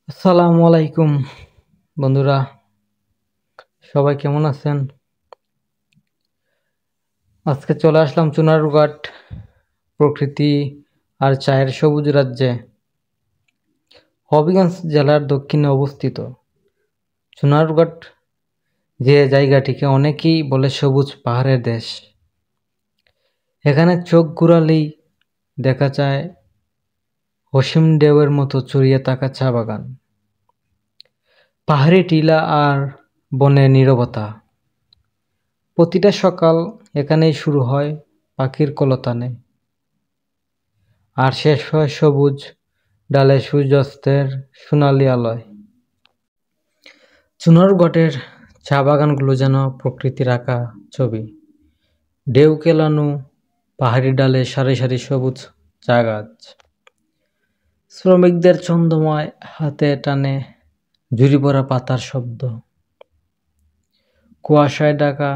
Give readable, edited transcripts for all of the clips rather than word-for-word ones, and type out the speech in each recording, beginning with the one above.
আসসালামু আলাইকুম বন্ধুরা, সবাই কেমন আছেন? আজকে চলে আসলাম চুনারুঘাট প্রকৃতি আর চায়ের সবুজ রাজ্যে। হবিগঞ্জ জেলার দক্ষিণে অবস্থিত চুনারুঘাট যে জায়গাটিকে অনেকেই বলে সবুজ পাহাড়ের দেশ। এখানে চোখ ঘুরালেই দেখা যায় অসীম ঢেউয়ের মতো ছড়িয়ে থাকা চা বাগান, পাহাড়ি টিলা আর বনের নীরবতা। প্রতিটা সকাল এখানেই শুরু হয় পাখির কলতানে, আর শেষ হয় সবুজ ডালে সূর্যাস্তের সোনালি আলোয়। চুনারুঘাটের চা বাগানগুলো যেন প্রকৃতির আঁকা ছবি। ঢেউ কেলানো পাহাড়ি ডালে সারি সারি সবুজ চা গাছ, শ্রমিকদের ছন্দময় হাতে টানে ঝুরি পড়া পাতার শব্দ, কুয়াশায় ঢাকা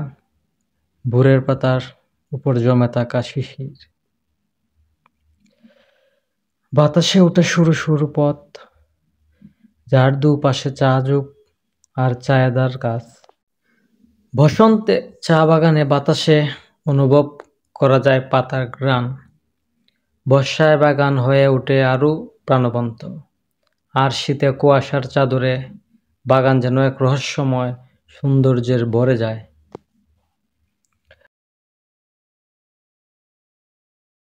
ভোরের পাতার উপর জমে থাকা শিশির, বাতাসে ওঠে সরু সরু পথ, যার দুপাশে চা যুগ আর চায়েদার গাছ। বসন্তে চা বাগানে বাতাসে অনুভব করা যায় পাতার ঘ্রাণ। বর্ষায় বাগান হয়ে ওঠে আরো প্রাণবন্ত, আর শীতে কুয়াশার চাদরে বাগান যেন এক রহস্যময় সৌন্দর্যের ভরে যায়।